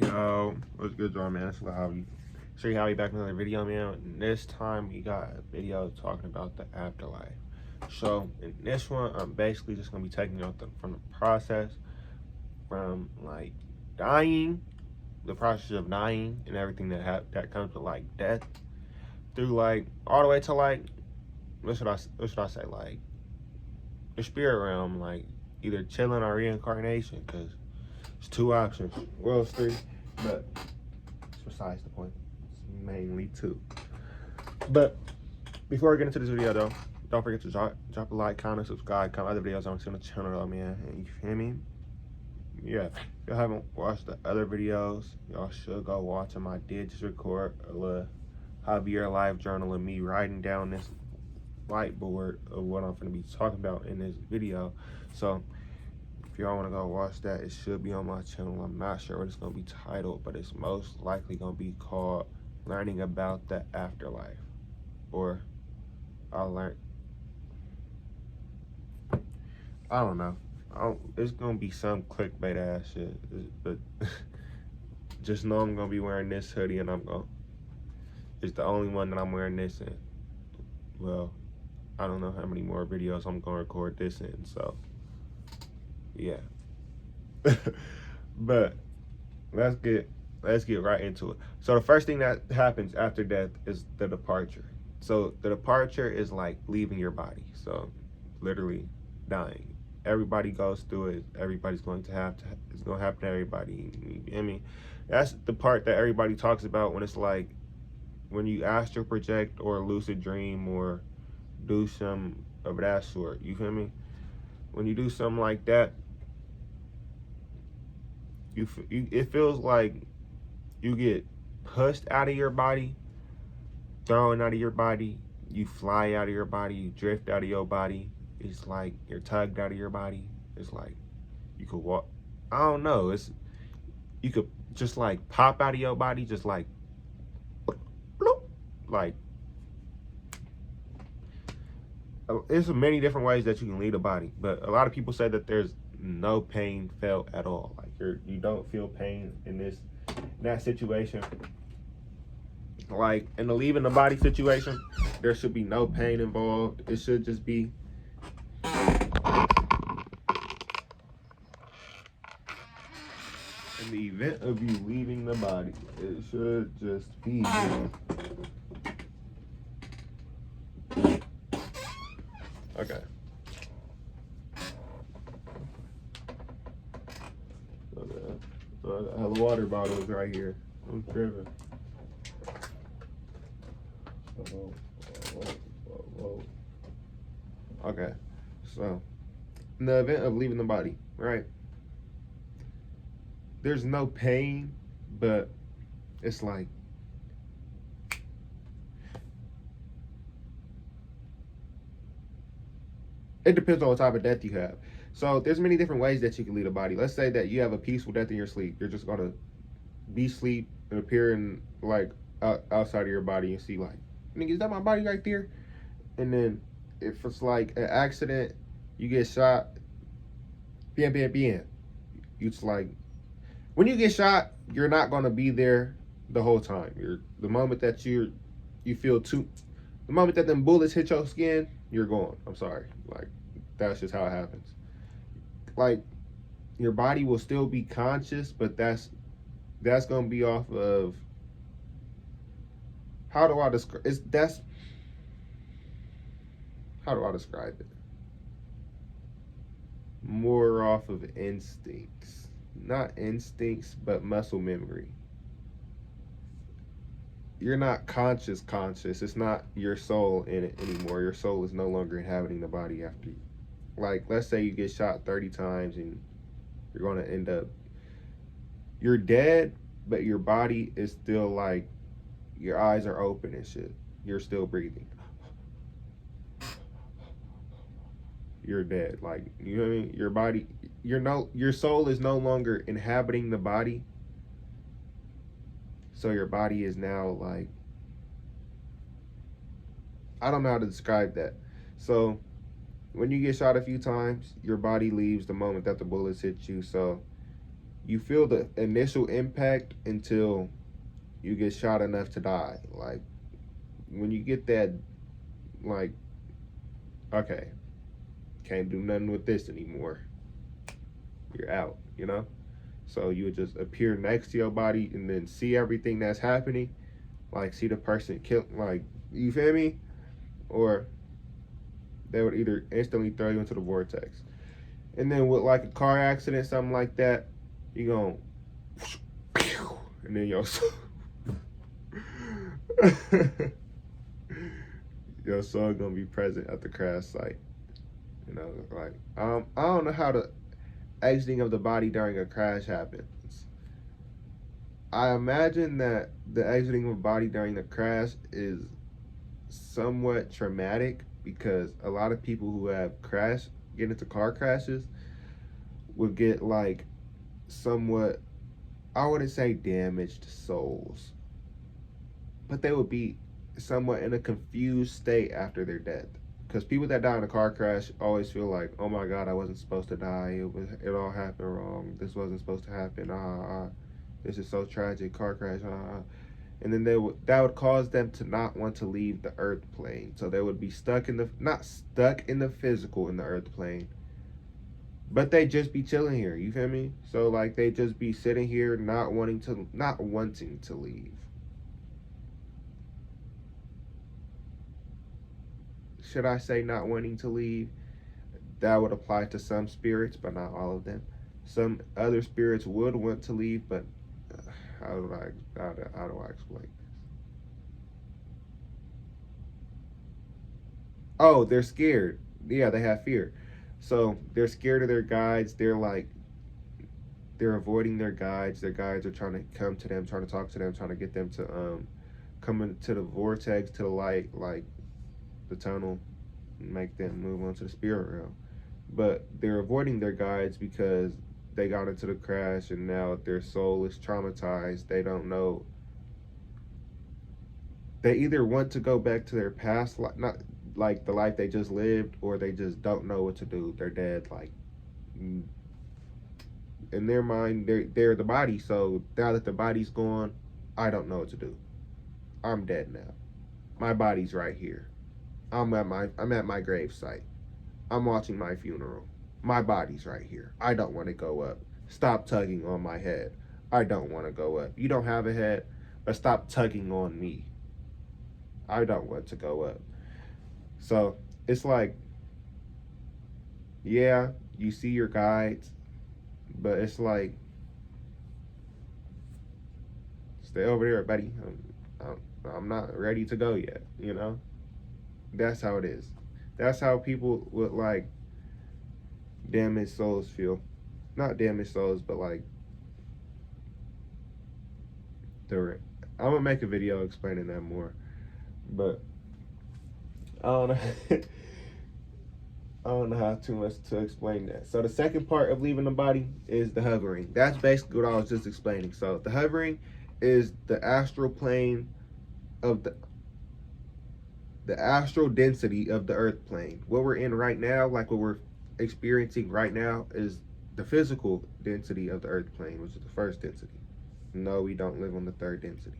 Yo, what's good, y'all, man? It's Javi. Show you how we back in another video, man. And this time we got a video talking about the afterlife. So in this one, I'm basically just gonna be taking you from the process from like dying, the process of dying, and everything that comes with like death, through like all the way to like what should I say, like the spirit realm, like either chilling or reincarnation, because it's two options. Well, it's three, but it's besides the point. It's mainly two. But before I get into this video, though, don't forget to drop a like, comment, subscribe, comment other videos on the channel, though, man. And you feel me? Yeah. If y'all haven't watched the other videos, y'all should go watch them. I did just record a little Javier live journal of me writing down this whiteboard of what I'm going to be talking about in this video. So if y'all want to go watch that, it should be on my channel. I'm not sure what it's going to be titled, but it's most likely going to be called Learning About the Afterlife. Or I don't know. It's going to be some clickbait ass shit. But just know I'm going to be wearing this hoodie, and it's the only one that I'm wearing this in. Well, I don't know how many more videos I'm going to record this in, so yeah. But let's get right into it. So the first thing that happens after death is the departure. So the departure is like leaving your body. So literally dying. Everybody goes through it. Everybody's going to it's going to happen to everybody. I mean, that's the part that everybody talks about when it's like when you astral project or lucid dream or do some of that sort. You feel me? When you do something like that, it feels like you get pushed out of your body, thrown out of your body, you fly out of your body, you drift out of your body. It's like you're tugged out of your body. It's like you could walk. I don't know. You could just like pop out of your body, just like bloop, like there's many different ways that you can leave a body, but a lot of people say that there's no pain felt at all. Like you don't feel pain in that situation. Like in the leaving the body situation, there should be no pain involved. It should just be in the event of you leaving the body, it should just be okay. So I have water bottles right here. I'm tripping. Okay, so in the event of leaving the body, right? There's no pain, but it's like it depends on what type of death you have. So there's many different ways that you can leave the body. Let's say that you have a peaceful death in your sleep. You're just gonna be asleep and appear in like outside of your body and see like, nigga, is that my body right there? And then if it's like an accident, you get shot, bien. It's like when you get shot, you're not gonna be there the whole time. The moment that you feel the moment that them bullets hit your skin, you're gone. I'm sorry. Like that's just how it happens. Like your body will still be conscious, but that's gonna be off of how do I describe it? More off of instincts. Not instincts, but muscle memory. You're not conscious. It's not your soul in it anymore. Your soul is no longer inhabiting the body after you. Like, let's say you get shot 30 times and you're going to end up, you're dead, but your body is still like, your eyes are open and shit. You're still breathing. You're dead. Like, you know what I mean? Your body, your soul is no longer inhabiting the body. So your body is now like, I don't know how to describe that. So when you get shot a few times, your body leaves the moment that the bullets hit you. So you feel the initial impact until you get shot enough to die. Like when you get that, like, okay, can't do nothing with this anymore. You're out, you know? So you would just appear next to your body and then see everything that's happening, like see the person kill, like, you feel me? Or they would either instantly throw you into the vortex. And then with like a car accident, something like that, you going, and then your soul gonna be present at the crash site. You know, like I don't know how the exiting of the body during a crash happens. I imagine that the exiting of a body during the crash is somewhat traumatic because a lot of people who have get into car crashes would get like somewhat, I wouldn't say damaged souls, but they would be somewhat in a confused state after their death. Because people that die in a car crash always feel like, oh my God, I wasn't supposed to die. It all happened wrong. This wasn't supposed to happen. This is so tragic. Car crash. And then that would cause them to not want to leave the earth plane. So they would be stuck in the, not stuck in the physical in the earth plane, but they just be chilling here. You feel me? So like they just be sitting here not wanting to leave. Should I say not wanting to leave? That would apply to some spirits, but not all of them. Some other spirits would want to leave, but how do I explain this? Oh, they're scared. Yeah, they have fear. So they're scared of their guides. They're avoiding their guides. Their guides are trying to come to them, trying to talk to them, trying to get them to come into the vortex, to the light, like the tunnel, and make them move on to the spirit realm. But they're avoiding their guides because they got into the crash and now their soul is traumatized. They don't know. They either want to go back to their past life, not like the life they just lived, or they just don't know what to do. They're dead. Like in their mind, they're the body. So now that the body's gone, I don't know what to do. I'm dead now. My body's right here. I'm at my grave site. I'm watching my funeral. My body's right here. I don't want to go up. Stop tugging on my head. I don't want to go up. You don't have a head, but stop tugging on me. I don't want to go up. So it's like, yeah, you see your guides, but it's like, stay over there, buddy. I'm not ready to go yet, you know? That's how it is. That's how people with like damaged souls feel. Not damaged souls, but like I'm gonna make a video explaining that more. But I don't know. I don't know how too much to explain that. So the second part of leaving the body is the hovering. That's basically what I was just explaining. So the hovering is the astral plane of the astral density of the earth plane. What we're in right now, like what we're experiencing right now, is the physical density of the earth plane, which is the first density. No, we don't live on the third density.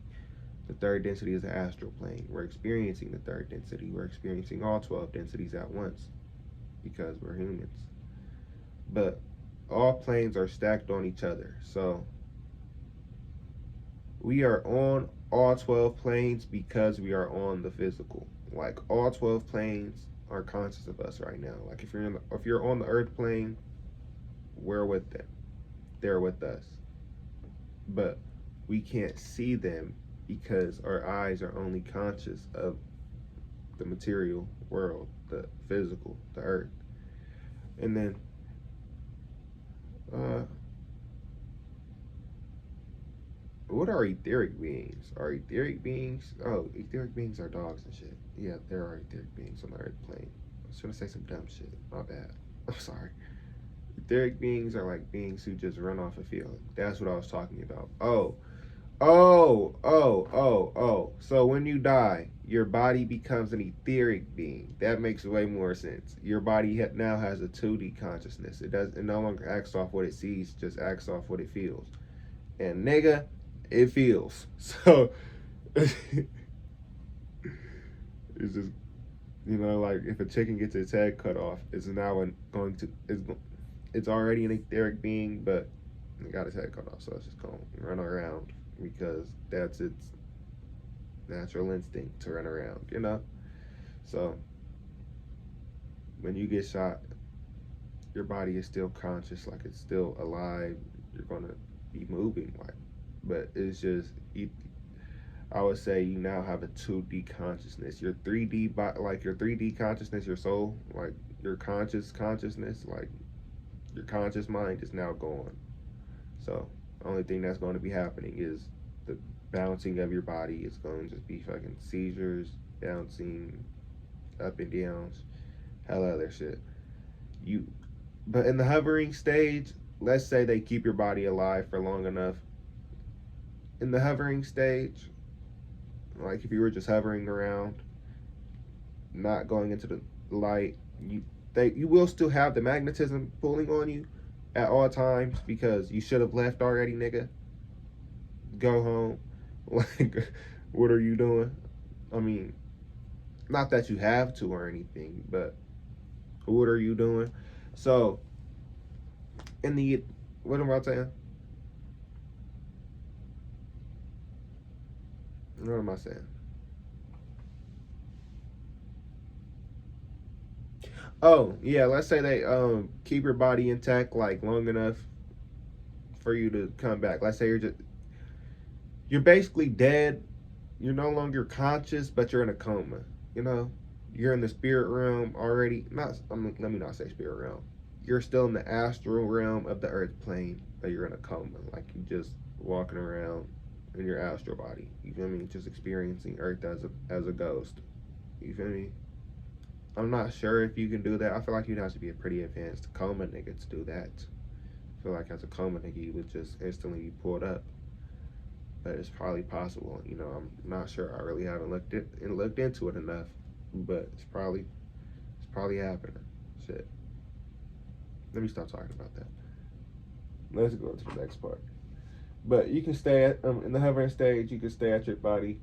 The third density is the astral plane. We're experiencing the third density. We're experiencing all 12 densities at once because we're humans. But all planes are stacked on each other. So we are on all 12 planes because we are on the physical. Like all 12 planes are conscious of us right now. Like if you're on the earth plane, we're with them. They're with us. But we can't see them because our eyes are only conscious of the material world, the physical, the earth. And then what are etheric beings? Are etheric beings? Oh, etheric beings are dogs and shit. Yeah, there are etheric beings on the earth plane. I was trying to say some dumb shit. My bad. I'm sorry. Etheric beings are like beings who just run off a feeling. That's what I was talking about. Oh, Oh. So when you die, your body becomes an etheric being. That makes way more sense. Your body now has a 2D consciousness. It no longer acts off what it sees, just acts off what it feels. And nigga, it feels. So it's just, like if a chicken gets its head cut off, it's now going to it's already an etheric being, but it got its head cut off, so it's just going to run around because that's its natural instinct to run around. So when you get shot, your body is still conscious, like it's still alive. You're gonna be moving, like, but it's just I would say you now have a 2D consciousness. Your 3D like your 3D consciousness, your soul, like your consciousness, like your conscious mind is now gone. So the only thing that's going to be happening is the bouncing of your body. It's going to just be fucking seizures, bouncing, up and downs, hell other shit. But in the hovering stage, let's say they keep your body alive for long enough. In the hovering stage, like if you were just hovering around, not going into the light, you will still have the magnetism pulling on you at all times because you should have left already, nigga. Go home. Like, what are you doing? I mean, not that you have to or anything, but what are you doing? So, what am I saying? What am I saying? Oh, yeah, let's say they keep your body intact like long enough for you to come back. Let's say you're basically dead. You're no longer conscious, but you're in a coma. You know, you're in the spirit realm already. Let me not say spirit realm. You're still in the astral realm of the earth plane, but you're in a coma. Like you just walking around in your astral body. You feel me? Just experiencing earth as a ghost. You feel me? I'm not sure if you can do that. I feel like you'd have to be a pretty advanced coma nigga to do that. I feel like as a coma nigga, you would just instantly be pulled up. But it's probably possible. I'm not sure. I really haven't looked into it enough, but it's probably happening. Shit. Let me stop talking about that. Let's go to the next part. But you can stay in the hovering stage. You can stay at your body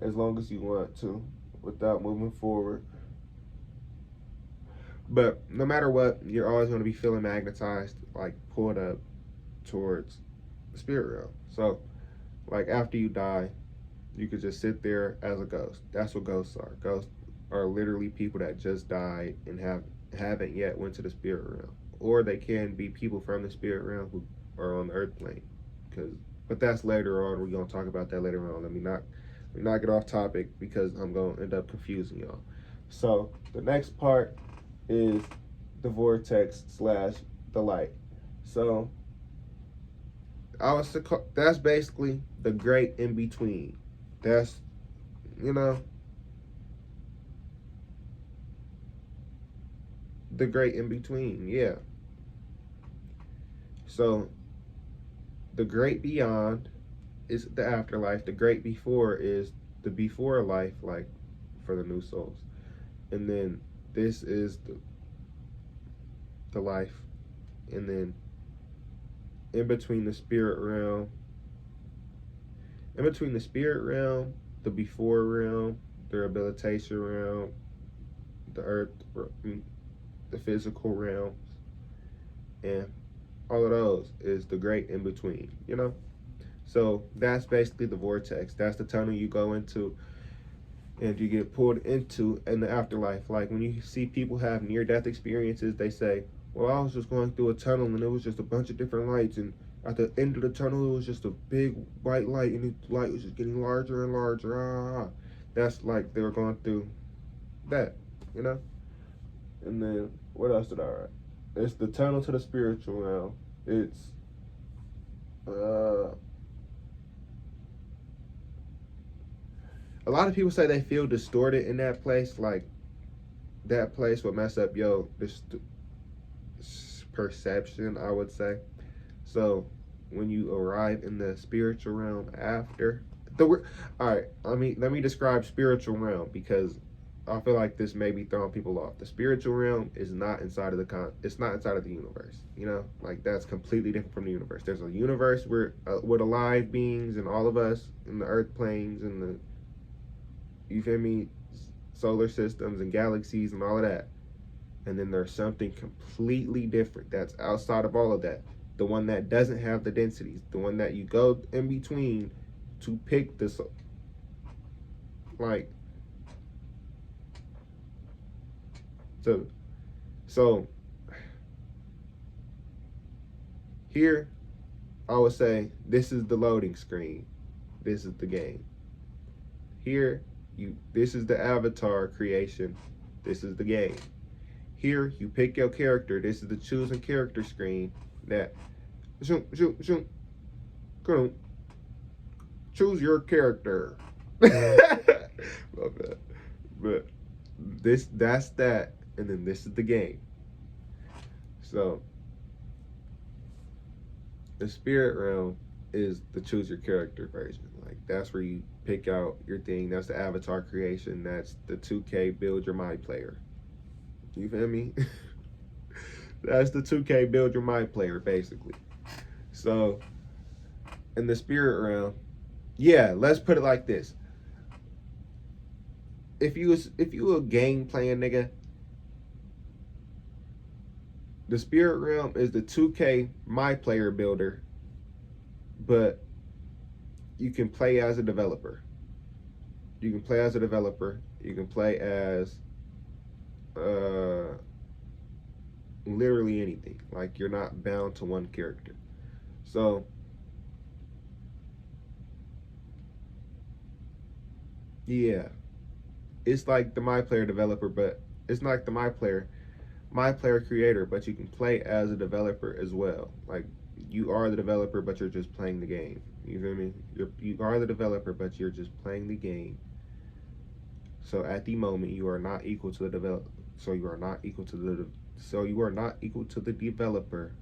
as long as you want to, without moving forward. But no matter what, you're always going to be feeling magnetized, like pulled up towards the spirit realm. So, like after you die, you could just sit there as a ghost. That's what ghosts are. Ghosts are literally people that just died and haven't yet went to the spirit realm, or they can be people from the spirit realm who are on the earth plane. But that's later on. We're gonna talk about that later on. Let me not get off topic because I'm gonna end up confusing y'all. So the next part is the vortex / the light. So that's basically the great in between. That's the great in between. Yeah. So the great beyond is the afterlife. The great before is the before life, like for the new souls. And then this is the life. And then in between the spirit realm, the before realm, the rehabilitation realm, the earth, the physical realms, and all of those is the great in between, So that's basically the vortex. That's the tunnel you go into and you get pulled into in the afterlife. Like when you see people have near-death experiences, they say, well, I was just going through a tunnel and it was just a bunch of different lights, and at the end of the tunnel it was just a big white light, and the light was just getting larger and larger. That's like they were going through that, And then what else did I write? It's the tunnel to the spiritual realm. It's a lot of people say they feel distorted in that place. Like that place will mess up this perception, I would say. So when you arrive in the spiritual realm after the word. All right, let me describe spiritual realm, because I feel like this may be throwing people off. The spiritual realm is not inside of it's not inside of the universe. You know, like that's completely different from the universe. There's a universe where with alive beings and all of us in the earth planes and the, you feel me, solar systems and galaxies and all of that. And then there's something completely different that's outside of all of that. The one that doesn't have the densities, the one that you go in between to pick this, like, so here I would say this is the loading screen. This is the game. Here this is the avatar creation. This is the game. Here you pick your character. This is the choosing character screen. That shoot, shoot, shoot. Go. Choose your character. Love that. But that's that, and then this is the game. So the spirit realm is the choose your character version. Like that's where you pick out your thing. That's the avatar creation. That's the 2K build your mind player. You feel me? That's the 2K build your mind player, basically. So in the spirit realm, yeah, let's put it like this. If you a game playing nigga, the spirit realm is the 2K my player builder, but you can play as a developer. You can play as a developer. You can play as literally anything. Like you're not bound to one character. So yeah, it's like the my player developer, but it's not like the my player creator, but you can play as a developer as well. Like you are the developer, but you're just playing the game. You feel me? You are the developer, but you're just playing the game. So at the moment, you are not equal to the developer. So you are not equal to the developer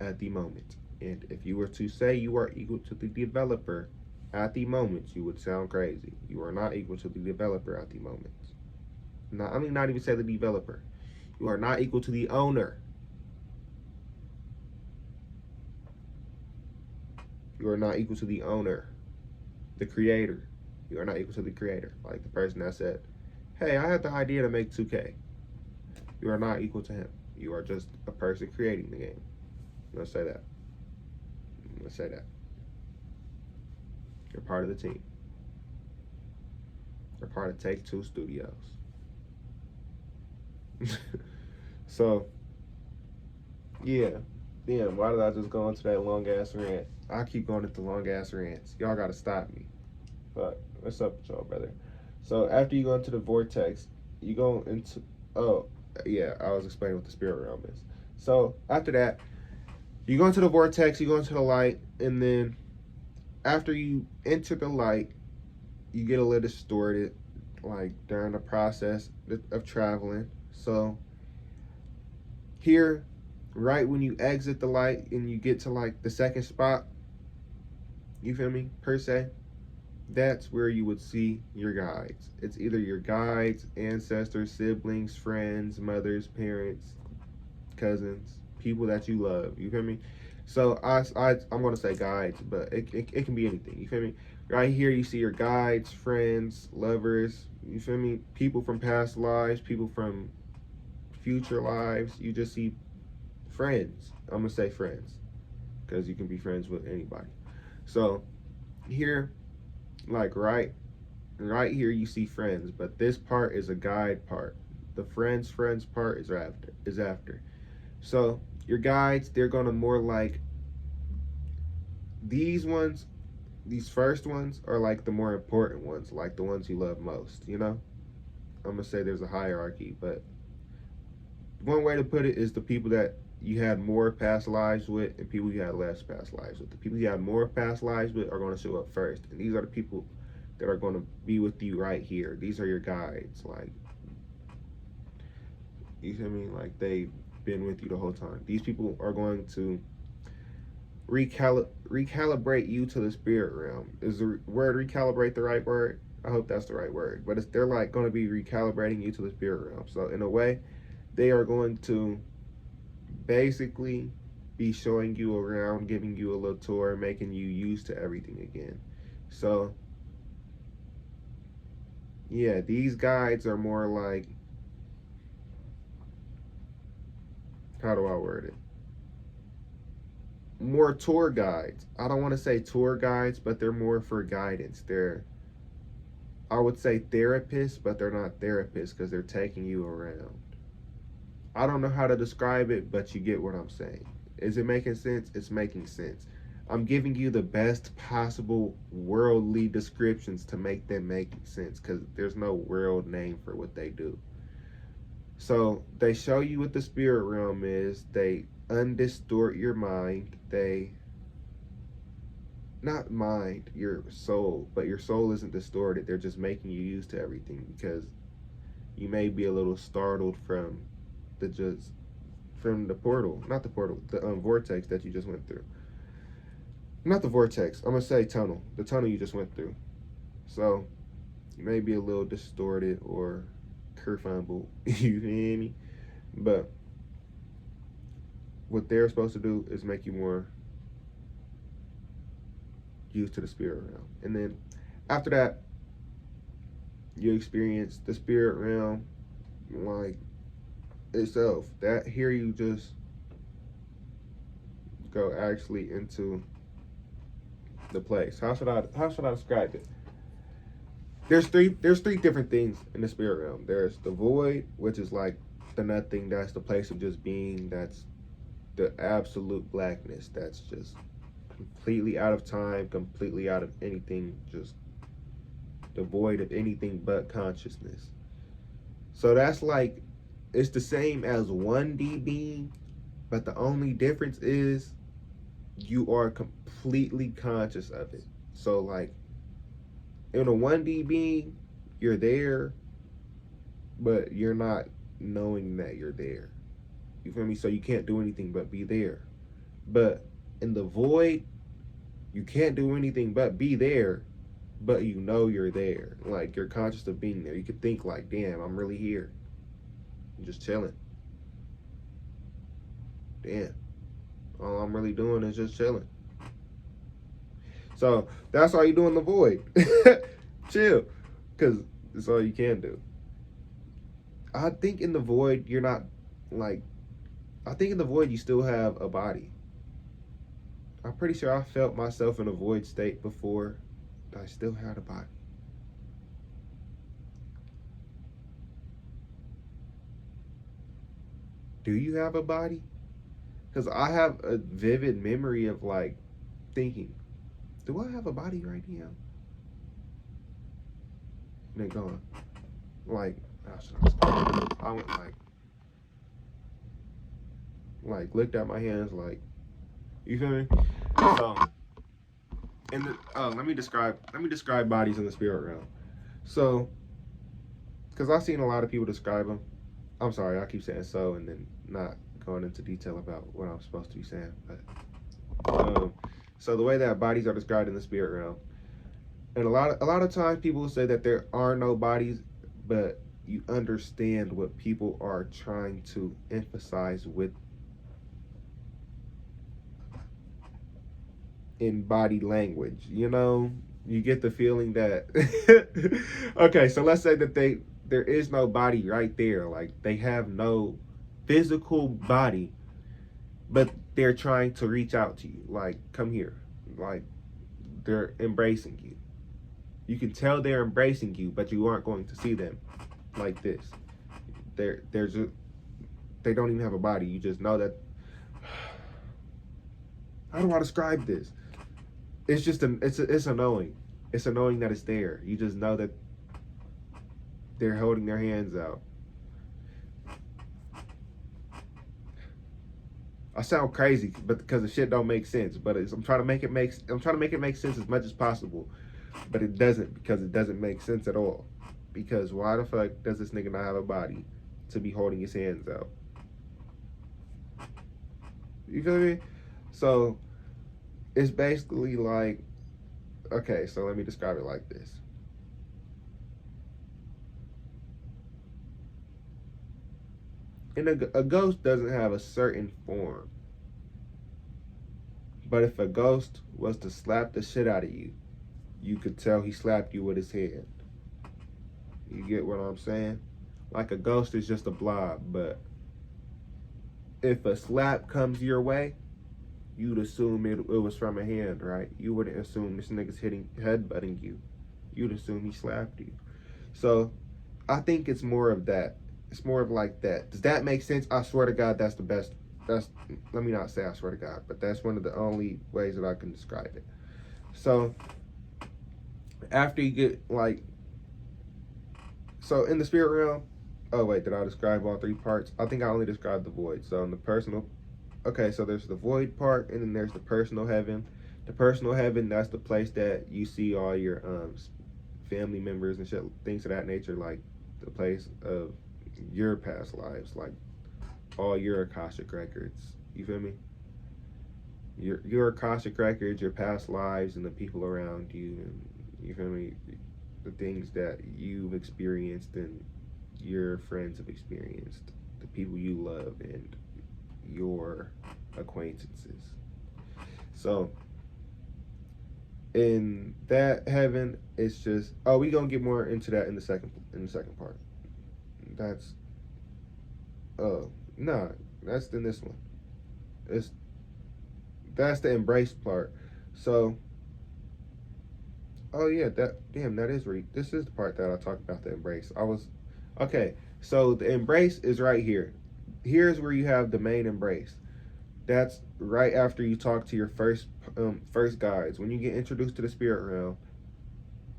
at the moment. And if you were to say you are equal to the developer at the moment, you would sound crazy. You are not equal to the developer at the moment. Not even say the developer. You are not equal to the owner. You are not equal to the owner, the creator. You are not equal to the creator. Like the person that said, hey, I had the idea to make 2K. You are not equal to him. You are just a person creating the game. Let's say that. You're part of the team. You're part of Take Two Studios. So, yeah. Damn, why did I just go into that long ass rant? I keep going into long ass rants. Y'all gotta stop me. But what's up with y'all, brother? So after you go into the vortex, you go into yeah, I was explaining what the spirit realm is. So after that, you go into the vortex, you go into the light, and then after you enter the light, you get a little distorted, like during the process of traveling. So here, right when you exit the light and you get to like the second spot, you feel me, per se, that's where you would see your guides. It's either your guides, ancestors, siblings, friends, mothers, parents, cousins, people that you love. You feel me? So I'm gonna say guides, but it can be anything. You feel me? Right here you see your guides, friends, lovers. You feel me? People from past lives, people from future lives. You just see friends. I'm gonna say friends, because you can be friends with anybody. So here, like right here you see friends, but this part is a guide part. The friends part is after. So your guides, they're gonna more like these first ones are like the more important ones, like the ones you love most, you know? I'm gonna say there's a hierarchy, but one way to put it is the people that you had more past lives with and people you had less past lives with. The people you had more past lives with are going to show up first, and these are the people that are going to be with you right here. These are your guides, like, you feel me? Like they've been with you the whole time. These people are going to recalibrate you to the spirit realm. Is the word recalibrate the right word? I hope that's the right word. But they're like going to be recalibrating you to the spirit realm. So in a way, they are going to basically be showing you around, giving you a little tour, making you used to everything again. So yeah, these guides are more like, how do I word it? More tour guides. I don't want to say tour guides, but they're more for guidance. They're, I would say therapists, but they're not therapists because they're taking you around. I don't know how to describe it, but you get what I'm saying. Is it making sense? It's making sense. I'm giving you the best possible worldly descriptions to make them make sense because there's no world name for what they do. So they show you what the spirit realm is. They undistort your mind. They, not mind, your soul, but your soul isn't distorted. They're just making you used to everything because you may be a little startled from the portal, not the portal, the vortex that you just went through. Not the vortex. I'm gonna say tunnel. The tunnel you just went through. So you may be a little distorted or kerfumbled. You feel me? But what they're supposed to do is make you more used to the spirit realm. And then after that, you experience the spirit realm like itself. That here you just go actually into the place. How should I describe it? There's three different things in the spirit realm. There's the void, which is like the nothing. That's the place of just being. That's the absolute blackness. That's just completely out of time, completely out of anything, just devoid of anything but consciousness. So that's like, it's the same as 1D being, but the only difference is you are completely conscious of it. So like in a 1D being, you're there, but you're not knowing that you're there. You feel me? So you can't do anything but be there. But in the void, you can't do anything but be there, but you know you're there. Like you're conscious of being there. You could think like, damn, I'm really here. I'm just chilling. Damn. All I'm really doing is just chilling. So that's all you do in the void. Chill. Because it's all you can do. I think in the void, you're not like, I think in the void, you still have a body. I'm pretty sure I felt myself in a void state before. I still had a body. Do you have a body? Because I have a vivid memory of like thinking, do I have a body right now? And then going, like, I went like looked at my hands like, you feel me? So, and let me describe bodies in the spirit realm. So, because I've seen a lot of people describe them. I'm sorry, I keep saying so and then not going into detail about what I'm supposed to be saying. But so the way that bodies are described in the spirit realm, and a lot of times people will say that there are no bodies, but you understand what people are trying to emphasize with in body language. You know, you get the feeling that okay, so let's say that there is no body right there, like they have no physical body, but they're trying to reach out to you, like come here, like they're embracing you. You can tell they're embracing you, but you aren't going to see them like this. There's a, they don't even have a body. You just know that. How do I describe this? It's just it's annoying. It's annoying that it's there. You just know that they're holding their hands out. I sound crazy, but because the shit don't make sense. But I'm trying to make it make sense as much as possible. But it doesn't, because it doesn't make sense at all. Because why the fuck does this nigga not have a body to be holding his hands out? You feel me? So It's basically like, okay, so let me describe it like this. And a ghost doesn't have a certain form. But if a ghost was to slap the shit out of you, you could tell he slapped you with his hand. You get what I'm saying? Like a ghost is just a blob, but if a slap comes your way, you'd assume it was from a hand, right? You wouldn't assume this nigga's headbutting you. You'd assume he slapped you. So I think it's more of that. It's more of like that. Does that make sense? I swear to God, that's the best. That's, let me not say I swear to God, but that's one of the only ways that I can describe it. So after you get like, so in the spirit realm, oh wait, did I describe all three parts? I think I only described the void. So in the personal, okay, so there's the void part, and then there's the personal heaven. The personal heaven, that's the place that you see all your family members and shit, things of that nature, like the place of your past lives, like all your Akashic records. You feel me? Your Akashic records, your past lives, and the people around you, and you feel me? The things that you've experienced and your friends have experienced, the people you love, and your acquaintances. So in that heaven, it's just, oh, we gonna get more into that in the second part. That's nah, that's in this one. It's that's the embrace part. So oh yeah, that is this is the part that I talked about, the embrace. Okay, so the embrace is right here. Here's where you have the main embrace. That's right after you talk to your first guides. When you get introduced to the spirit realm,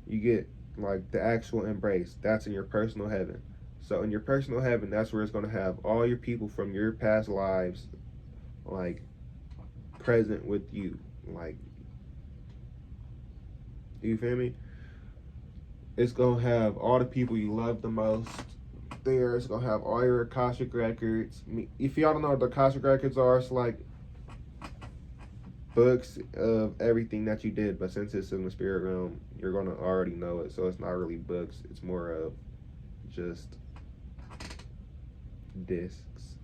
you get like the actual embrace. That's in your personal heaven. So in your personal heaven, that's where it's going to have all your people from your past lives, like present with you. Like, you feel me? It's going to have all the people you love the most there. It's going to have all your Akashic records. If y'all don't know what the Akashic records are, it's like books of everything that you did, but since it's in the spirit realm, you're going to already know it. So it's not really books. It's more of just discs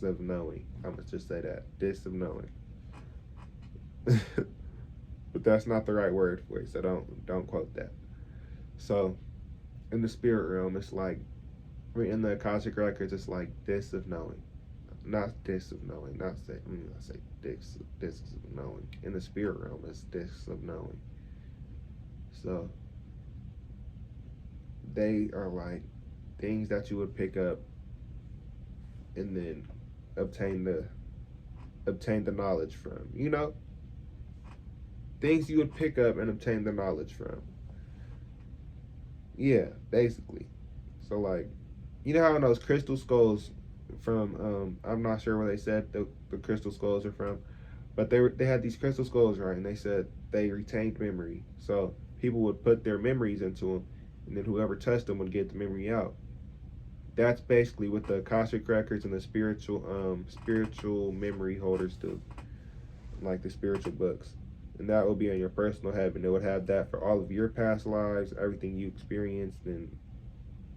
of knowing. I'm gonna just say that, discs of knowing. But that's not the right word for it, so don't quote that. So in the spirit realm, it's like, in the Akashic records, it's like discs of knowing, not discs of knowing. I say discs of knowing. In the spirit realm, it's discs of knowing. So they are like things that you would pick up and then obtain the knowledge from. You know? Things you would pick up and obtain the knowledge from. Yeah, basically. So like, you know how in those crystal skulls from I'm not sure where they said the crystal skulls are from, but they had these crystal skulls, right? And they said they retained memory. So people would put their memories into them, and then whoever touched them would get the memory out. That's basically what the Akashic records and the spiritual memory holders do, like the spiritual books. And that will be in your personal heaven. It would have that for all of your past lives, everything you experienced, and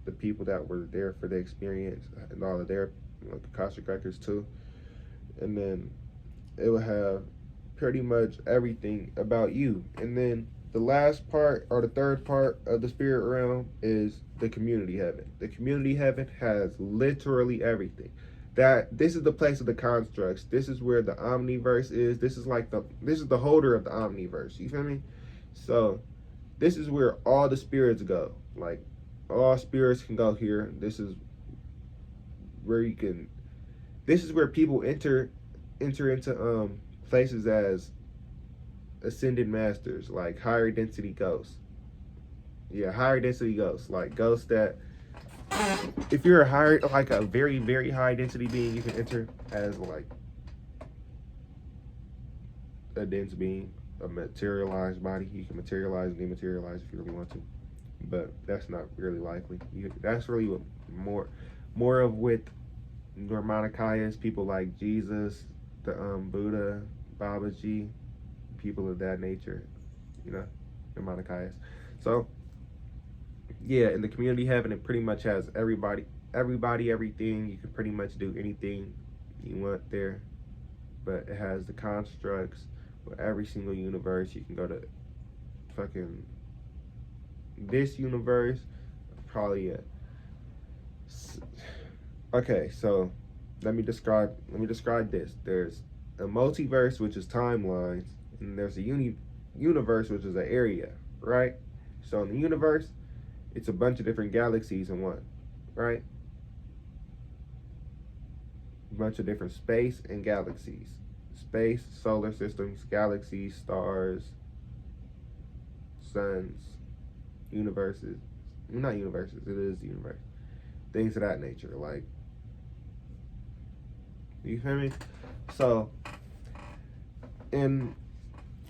the people that were there for the experience, and all of their Akashic records too. And then it will have pretty much everything about you. And then the last part, or the third part of the spirit realm, is the community heaven. The community heaven has literally everything. This is the place of the constructs. This is where the omniverse is. This is the holder of the omniverse. You feel me? So this is where all the spirits go. Like, all spirits can go here. This is where people enter into places as ascended masters, like higher density ghosts. Yeah, higher density ghosts, like ghosts that, if you're a very, very high density being, you can enter as like a dense being, a materialized body. You can materialize and dematerialize if you really want to, but that's not really likely. That's really what more of with Nirmanakayas, people like Jesus, the Buddha, Babaji, people of that nature, you know, the Manichaeans. So yeah, in the community heaven, it pretty much has everybody, everything. You can pretty much do anything you want there, but it has the constructs for every single universe. You can go to fucking this universe, probably okay. So let me describe this. There's a multiverse, which is timelines, and there's a universe, which is an area, right? So in the universe, it's a bunch of different galaxies in one, right? A bunch of different space and galaxies. Space, solar systems, galaxies, stars, suns, universes. Not universes, it is the universe. Things of that nature. Like, you feel me? So in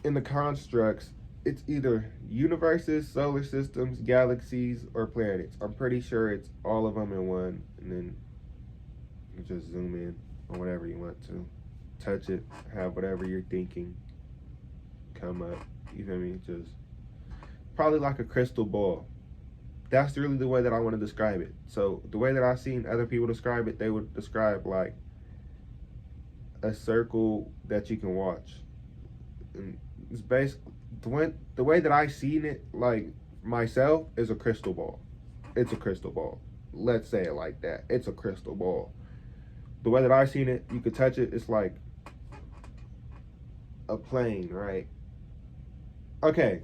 the constructs, it's either universes, solar systems, galaxies, or planets. I'm pretty sure it's all of them in one, and then you just zoom in on whatever you want to. Touch it, have whatever you're thinking come up. You feel me? Just probably like a crystal ball. That's really the way that I want to describe it. So the way that I've seen other people describe it, they would describe like a circle that you can watch. And it's basically the way that I seen it, like myself, is a crystal ball. It's a crystal ball. Let's say it like that. It's a crystal ball. The way that I seen it, you could touch it. It's like a plane, right? Okay,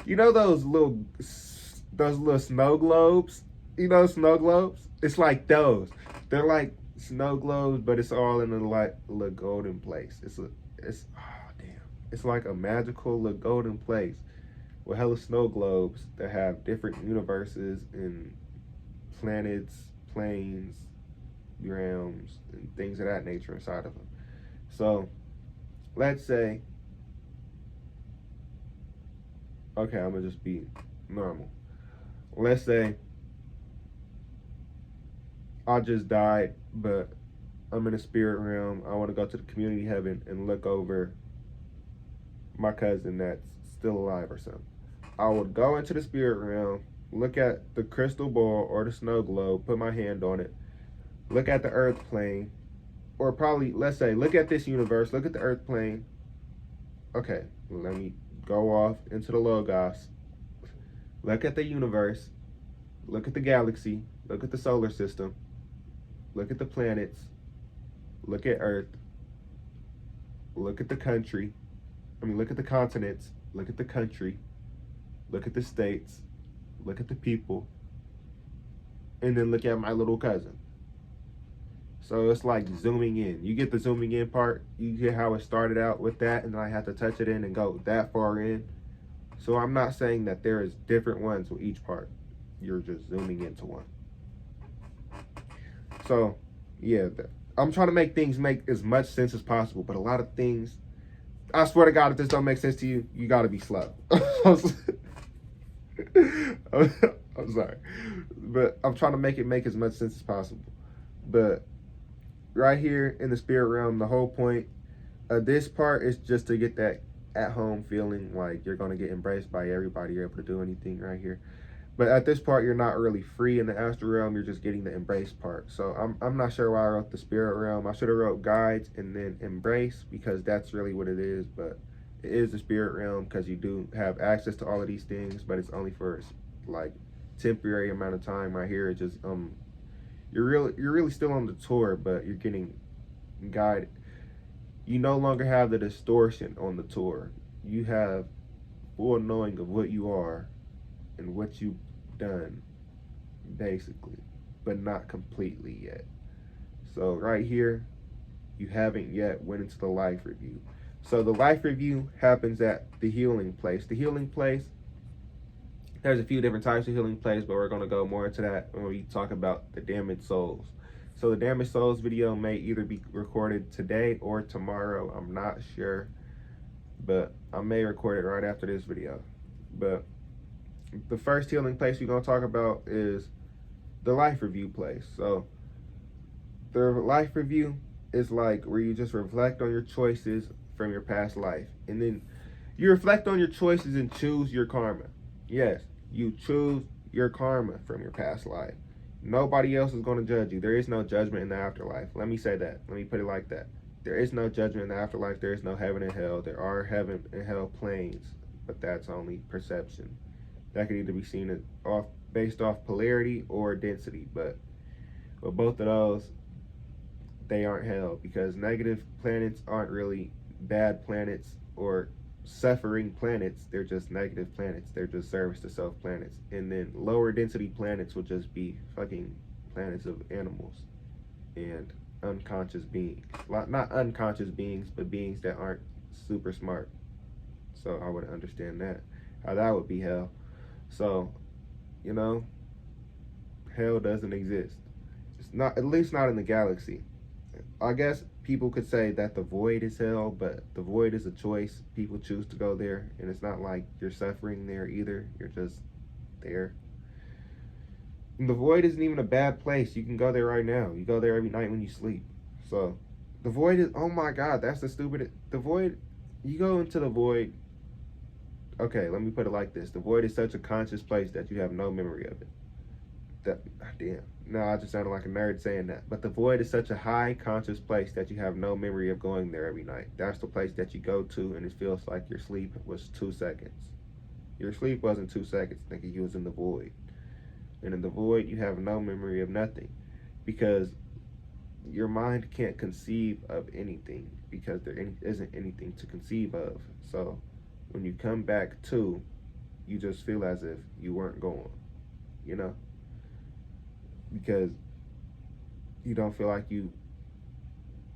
you know those little snow globes? You know snow globes? It's like those. They're like snow globes, but it's all in a like little golden place. It's oh damn. It's like a magical little golden place with hella snow globes that have different universes and planets, planes, realms, and things of that nature inside of them. So let's say, okay, I'm gonna just be normal. Let's say I just died, but I'm in a spirit realm. I want to go to the community heaven and look over my cousin that's still alive or something. I would go into the spirit realm, look at the crystal ball or the snow globe, put my hand on it, look at the earth plane, or probably, let's say, look at this universe, look at the earth plane. Okay, let me go off into the Logos. Look at the universe, look at the galaxy, look at the solar system, look at the planets, look at Earth, look at the country, look at the continents, look at the country, look at the states, look at the people, and then look at my little cousin. So it's like zooming in. You get the zooming in part, you get how it started out with that, and then I have to touch it in and go that far in. So I'm not saying that there is different ones with each part. You're just zooming into one. So, yeah, I'm trying to make things make as much sense as possible, but a lot of things, I swear to God, if this don't make sense to you, you got to be slow. I'm sorry, but I'm trying to make as much sense as possible. But right here in the spirit realm, the whole point of this part is just to get that at-home feeling, like you're going to get embraced by everybody, you're able to do anything right here. But at this part, you're not really free in the astral realm. You're just getting the embrace part. So I'm not sure why I wrote the spirit realm. I should have wrote guides and then embrace, because that's really what it is. But it is the spirit realm because you do have access to all of these things, but it's only for like temporary amount of time. Right here, it's just you're really still on the tour, but you're getting guided. You no longer have the distortion on the tour. You have full knowing of what you are and what you've done, basically, but not completely yet. So right here, you haven't yet went into the life review. So the life review happens at the healing place. The healing place, there's a few different types of healing place, but we're going to go more into that when we talk about the damaged souls. So the damaged souls video may either be recorded today or tomorrow. I'm not sure, but I may record it right after this video. But the first healing place we're going to talk about is the life review place. So the life review is like where you just reflect on your choices from your past life. And then you reflect on your choices and choose your karma. Yes, you choose your karma from your past life. Nobody else is going to judge you. There is no judgment in the afterlife. Let me say that. Let me put it like that. There is no judgment in the afterlife. There is no heaven and hell. There are heaven and hell planes, but that's only perception. That could either be seen as based off polarity or density, but both of those, they aren't hell, because negative planets aren't really bad planets or suffering planets. They're just negative planets. They're just service to self planets. And then lower density planets will just be fucking planets of animals and unconscious beings. Not unconscious beings, but beings that aren't super smart. So I would understand that, how that would be hell. So, you know, hell doesn't exist. It's not, at least not in the galaxy. I guess people could say that the void is hell, but the void is a choice. People choose to go there, and it's not like you're suffering there either. You're just there. And the void isn't even a bad place. You can go there right now. You go there every night when you sleep. So the void is, oh my God, that's the stupid. The void, you go into the void. Okay, let me put it like this. The void is such a conscious place that you have no memory of it. That, damn. No, I just sounded like a nerd saying that. But the void is such a high conscious place that you have no memory of going there every night. That's the place that you go to, and it feels like your sleep was 2 seconds. Your sleep wasn't 2 seconds, thinking you was in the void. And in the void, you have no memory of nothing, because your mind can't conceive of anything, because there isn't anything to conceive of. So when you come back to, you just feel as if you weren't going, you know? Because you don't feel like you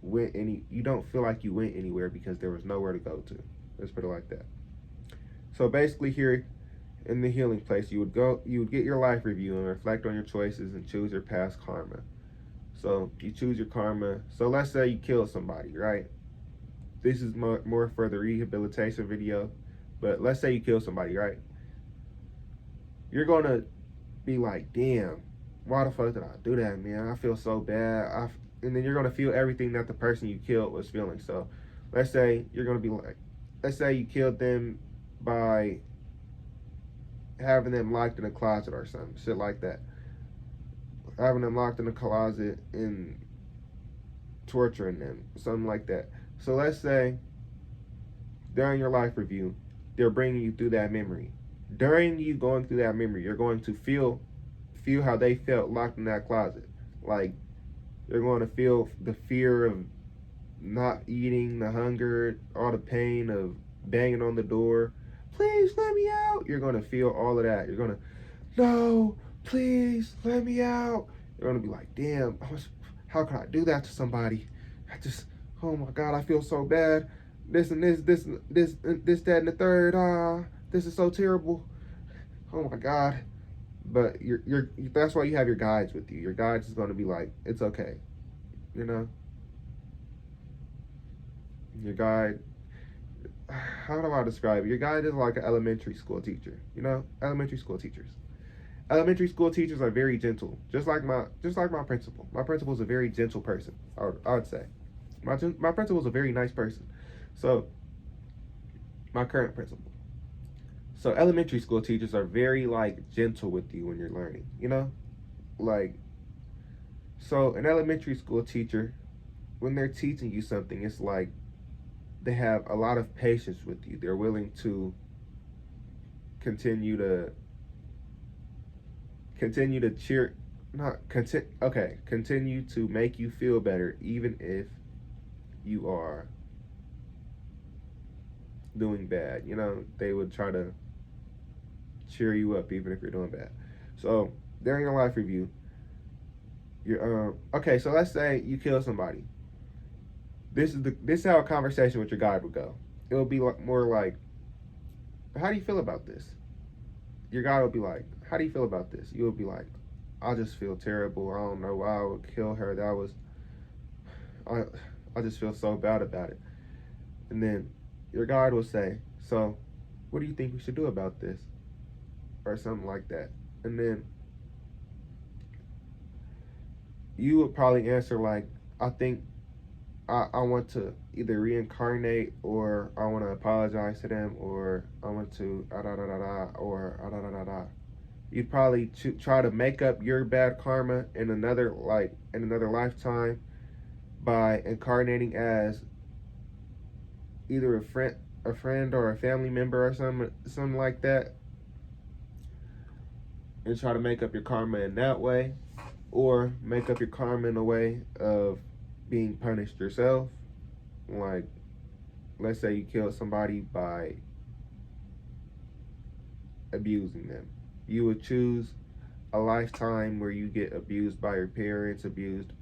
went anywhere, because there was nowhere to go to. Let's put it like that. So basically here in the healing place, you would get your life review and reflect on your choices and choose your past karma. So you choose your karma. So let's say you kill somebody, right? This is more for the rehabilitation video, but let's say you kill somebody, right? You're gonna be like, damn, why the fuck did I do that, man? I feel so bad. And then you're gonna feel everything that the person you killed was feeling. So let's say you're gonna be like, let's say you killed them by having them locked in a closet or something, shit like that. Having them locked in a closet and torturing them, something like that. So let's say during your life review, they're bringing you through that memory. During you going through that memory, you're going to feel how they felt locked in that closet. Like, you're going to feel the fear of not eating, the hunger, all the pain of banging on the door. Please let me out. You're going to feel all of that. You're going to, no, please let me out. You're going to be like, damn, how can I do that to somebody? Oh my God, I feel so bad. This and this, that and the third. This is so terrible. Oh my God. But that's why you have your guides with you. Your guides is going to be like, it's okay, you know. Your guide, how do I describe it? Your guide is like an elementary school teacher, you know. Elementary school teachers are very gentle, just like my principal. My principal is a very gentle person. I would say my principal is a very nice person. So my current principal. So elementary school teachers are very like gentle with you when you're learning, you know? Like, so an elementary school teacher, when they're teaching you something, it's like they have a lot of patience with you. They're willing to continue to make you feel better, even if you are doing bad. You know, they would try to cheer you up even if you're doing bad. So during your life review, you're okay. So let's say you kill somebody. This is how a conversation with your guide would go. It would be more like, how do you feel about this? Your guide would be like, how do you feel about this? You would be like, I just feel terrible. I don't know why I would kill her. I just feel so bad about it. And then your guide will say, so what do you think we should do about this? Or something like that. And then you would probably answer like, I think I want to either reincarnate, or I want to apologize to them, or I want to da da da da da, or da da da da. You'd probably try to make up your bad karma in another lifetime by incarnating as either a friend or a family member or something like that, and try to make up your karma in that way, or make up your karma in a way of being punished yourself. Like, let's say you killed somebody by abusing them. You would choose a lifetime where you get abused by your parents, abused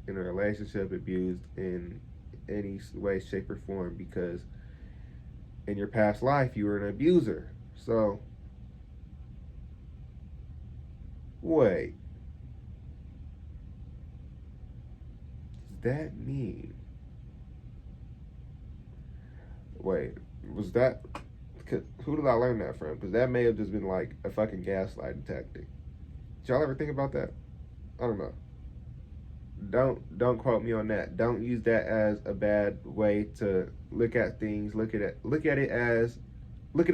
in a relationship, abused in any way, shape, or form, because in your past life you were an abuser. So, wait, does that mean? Wait, was that? Who did I learn that from? Because that may have just been like a fucking gaslighting tactic. Did y'all ever think about that? I don't know. Don't quote me on that. Don't use that as a bad way to look at things. Look at it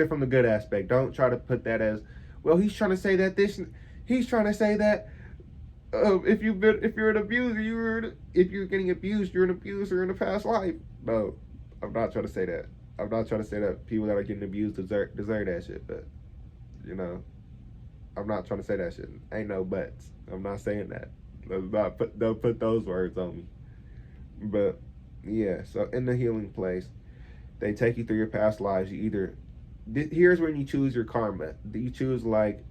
from the good aspect. Don't try to put that as, well, he's trying to say that this, he's trying to say that if you're an abuser, if you're getting abused, you're an abuser in a past life. No, I'm not trying to say that. I'm not trying to say that people that are getting abused deserve that shit. But you know, I'm not trying to say that shit. Ain't no buts. I'm not saying that. Don't put those words on me. But yeah, so in the healing place, they take you through your past lives. You either here's when you choose your karma. You choose, like,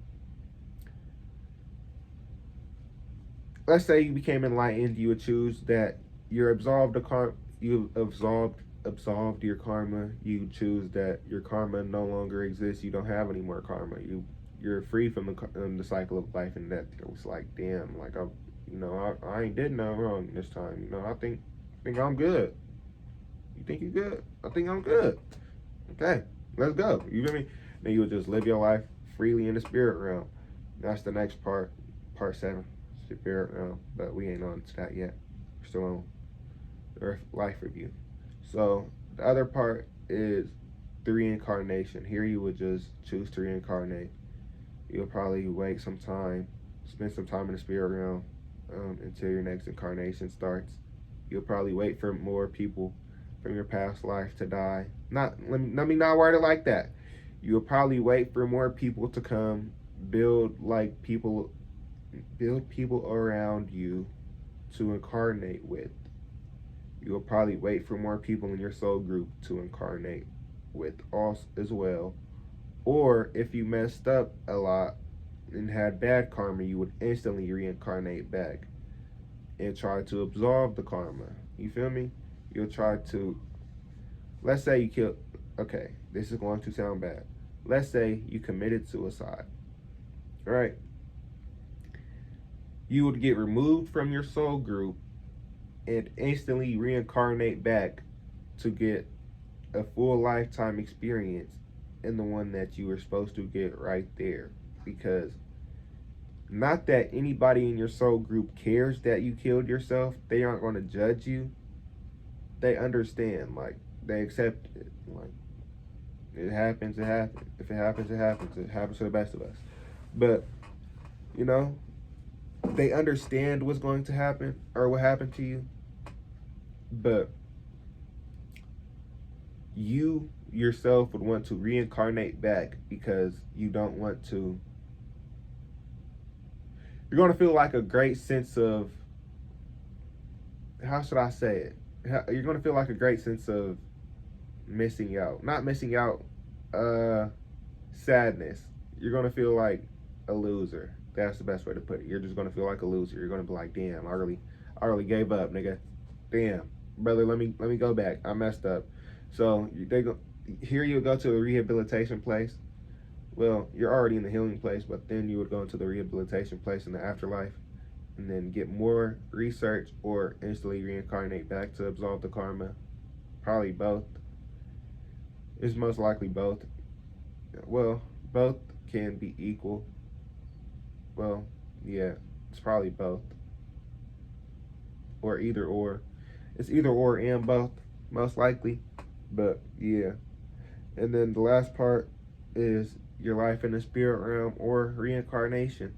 let's say you became enlightened. You would choose that you're absolved the you absolved your karma. You choose that your karma no longer exists. You don't have any more karma. You're free from the cycle of life and death. It was like, damn, like I ain't did no wrong this time. I think I'm good. You think you good? I think I'm good. Okay, let's go. You feel me? Then you would just live your life freely in the spirit realm. That's the next part 7, spirit realm. But we ain't on to that yet. We're still on Earth life review. So the other part is the reincarnation. Here you would just choose to reincarnate. You'll probably wait some time, spend some time in the spirit realm until your next incarnation starts. You'll probably wait for more people from your past life to die. Let me not word it like that. You'll probably wait for more people to come, build people around you to incarnate with. You'll probably wait for more people in your soul group to incarnate with us as well. Or if you messed up a lot and had bad karma, you would instantly reincarnate back and try to absolve the karma. You feel me? You'll try to, let's say you killed, okay, this is going to sound bad. Let's say you committed suicide, right? You would get removed from your soul group and instantly reincarnate back to get a full lifetime experience in the one that you were supposed to get right there. Because not that anybody in your soul group cares that you killed yourself, they aren't going to judge you. They understand, like, they accept it. Like, it happens, it happens. If it happens, it happens. It happens to the best of us. But, they understand what's going to happen or what happened to you. But you yourself would want to reincarnate back because you don't want to. You're going to feel like a great sense of, how should I say it? You're going to feel like a great sense of missing out. Not missing out, sadness. You're going to feel like a loser. That's the best way to put it. You're just going to feel like a loser. You're going to be like, damn, I really gave up, nigga. Damn, brother, let me go back. I messed up. So here you would go to a rehabilitation place. Well, you're already in the healing place, but then you would go into the rehabilitation place in the afterlife and then get more research, or instantly reincarnate back to absolve the karma. Probably both. It's most likely both. Well, both can be equal. Well, yeah, it's probably both. Or either or. It's either or and both, most likely. But yeah. And then the last part is your life in the spirit realm or reincarnation.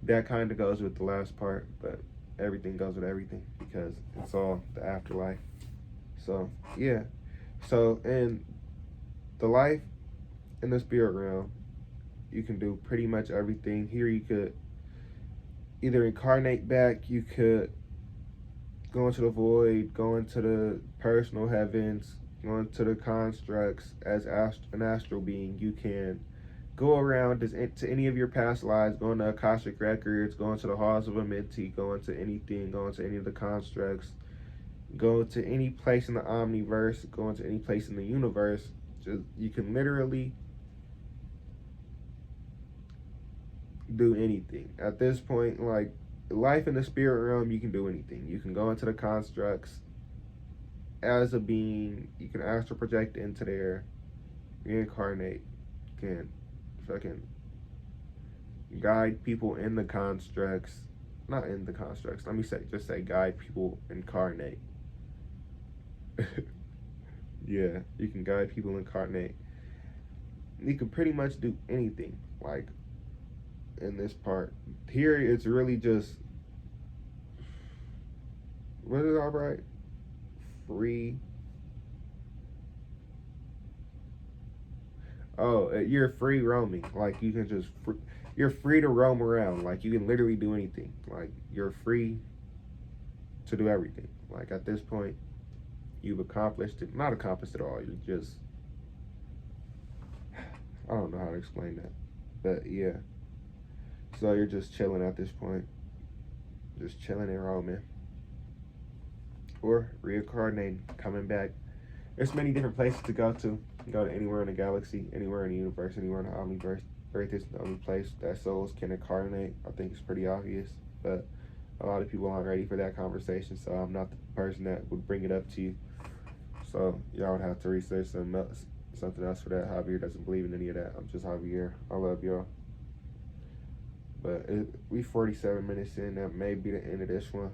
That kind of goes with the last part, but everything goes with everything because it's all the afterlife. So yeah. So in the life in the spirit realm, you can do pretty much everything. Here you could either incarnate back, you could go into the void, go into the personal heavens, go into the constructs as an astral being. You can go around to any of your past lives, go into Akashic Records, go into the halls of Amenti, go into anything, go into any of the constructs, go to any place in the omniverse, go into any place in the universe. Just you can literally do anything. At this point, like life in the spirit realm, you can do anything. You can go into the constructs as a being, you can astral project into there, reincarnate, you can fucking guide people in the constructs, not in the constructs, let me just say guide people incarnate. Yeah, you can guide people incarnate. You can pretty much do anything, like in this part. Here it's really just, what is it, all right? Free. Oh, you're free roaming. Like you can just, you're free to roam around. Like you can literally do anything. Like you're free to do everything. Like at this point, you've accomplished it. Not accomplished it all. You're just, I don't know how to explain that, but yeah. So you're just chilling at this point, just chilling and roaming, or reincarnating, coming back. There's many different places to go to. You can go to anywhere in the galaxy, anywhere in the universe, anywhere in the omniverse. Earth is the only place that souls can incarnate. I think it's pretty obvious, but a lot of people aren't ready for that conversation, so I'm not the person that would bring it up to you. So y'all would have to research something else for that. Javier doesn't believe in any of that. I'm just Javier. I love y'all. But we 47 minutes in. That may be the end of this one.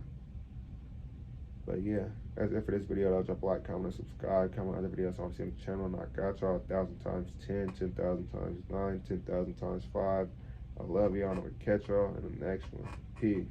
But yeah, that's it for this video. I'll drop a like, comment, and subscribe. Comment on other videos on the channel. And I got y'all 1,000 times 10, 10,000 times 9, 10,000 times 5. I love y'all. And I'm going to catch y'all in the next one. Peace.